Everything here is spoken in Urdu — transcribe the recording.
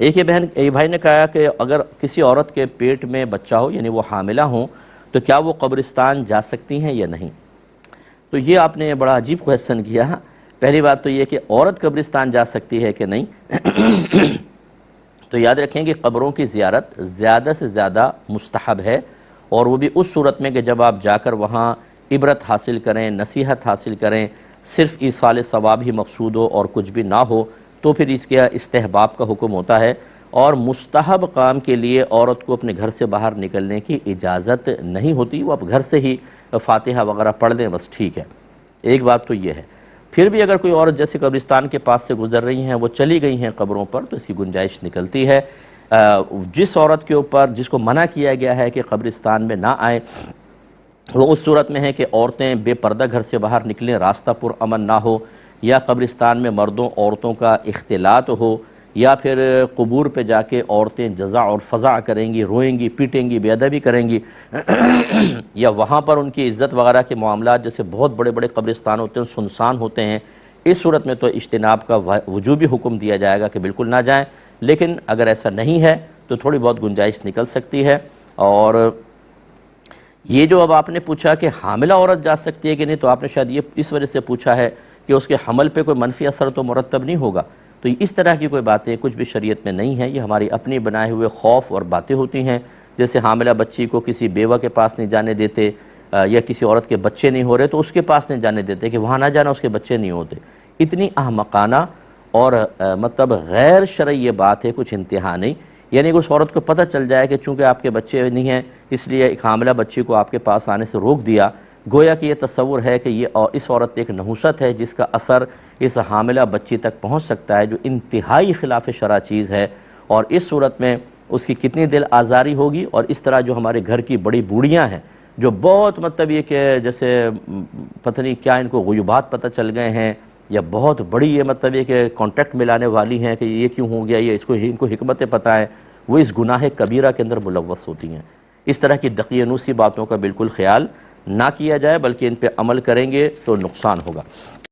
ایک یہ بھائی نے کہا کہ اگر کسی عورت کے پیٹ میں بچہ ہو یعنی وہ حاملہ ہوں تو کیا وہ قبرستان جا سکتی ہیں یا نہیں؟ تو یہ آپ نے بڑا عجیب کویسچن کیا۔ پہلی بات تو یہ کہ عورت قبرستان جا سکتی ہے کہ نہیں، تو یاد رکھیں کہ قبروں کی زیارت زیادہ سے زیادہ مستحب ہے، اور وہ بھی اس صورت میں کہ جب آپ جا کر وہاں عبرت حاصل کریں، نصیحت حاصل کریں، صرف ایصال ثواب ہی مقصود ہو اور کچھ بھی نہ ہو، تو پھر اس کے استحباب کا حکم ہوتا ہے، اور مستحب کام کے لیے عورت کو اپنے گھر سے باہر نکلنے کی اجازت نہیں ہوتی۔ وہ اب گھر سے ہی فاتحہ وغیرہ پڑھ دیں بس ٹھیک ہے۔ ایک بات تو یہ ہے۔ پھر بھی اگر کوئی عورت جیسے قبرستان کے پاس سے گزر رہی ہیں، وہ چلی گئی ہیں قبروں پر، تو اس کی گنجائش نکلتی ہے۔ جس عورت کے اوپر جس کو منع کیا گیا ہے کہ قبرستان میں نہ آئیں، وہ اس صورت میں ہے کہ عورتیں بے پردہ گھر سے باہر نکلیں، راستہ پر امن نہ ہو، یا قبرستان میں مردوں عورتوں کا اختلاط ہو، یا پھر قبور پہ جا کے عورتیں جزع اور فضع کریں گی، روئیں گی، پیٹیں گی، بے ادبی کریں گی، یا وہاں پر ان کی عزت وغیرہ کے معاملات جیسے بہت بڑے بڑے قبرستان ہوتے ہیں سنسان ہوتے ہیں، اس صورت میں تو اجتناب کا وجوبی حکم دیا جائے گا کہ بالکل نہ جائیں۔ لیکن اگر ایسا نہیں ہے تو تھوڑی بہت گنجائش نکل سکتی ہے۔ اور یہ جو اب آپ نے پوچھا کہ حاملہ عورت جا سکتی ہے کہ نہیں، تو آپ نے شاید یہ اس وجہ سے پوچھا ہے کہ اس کے حمل پہ کوئی منفی اثر تو مرتب نہیں ہوگا، تو اس طرح کی کوئی باتیں کچھ بھی شریعت میں نہیں ہیں، یہ ہماری اپنی بنائے ہوئے خوف اور باتیں ہوتی ہیں۔ جیسے حاملہ بچی کو کسی بیوہ کے پاس نہیں جانے دیتے، یا کسی عورت کے بچے نہیں ہو رہے تو اس کے پاس نہیں جانے دیتے کہ وہاں نہ جانا، اس کے بچے نہیں ہوتے۔ اتنی احمقانہ اور مطلب غیر شرعی یہ بات ہے، کچھ انتہا نہیں۔ یعنی کہ اس عورت کو پتہ چل جائے کہ چونکہ آپ کے بچے نہیں ہیں اس لیے ایک حاملہ بچی کو آپ کے پاس آنے سے روک دیا، گویا کہ یہ تصور ہے کہ یہ اس عورت ایک نحوست ہے جس کا اثر اس حاملہ بچی تک پہنچ سکتا ہے، جو انتہائی خلاف شرع چیز ہے، اور اس صورت میں اس کی کتنی دل آزاری ہوگی۔ اور اس طرح جو ہمارے گھر کی بڑی بوڑھیاں ہیں جو بہت مطلب یہ کہ جیسے پتہ نہیں کیا ان کو غیوبات پتہ چل گئے ہیں، یا بہت بڑی یہ مطلب یہ کہ کانٹیکٹ ملانے والی ہیں کہ یہ کیوں ہو گیا، یہ ان کو حکمتیں پتہ ہیں، وہ اس گناہ کبیرہ کے اندر ملوث ہوتی ہیں۔ اس طرح کی دقیانوسی باتوں کا بالکل خیال نہ کیا جائے، بلکہ ان پہ عمل کریں گے تو نقصان ہوگا۔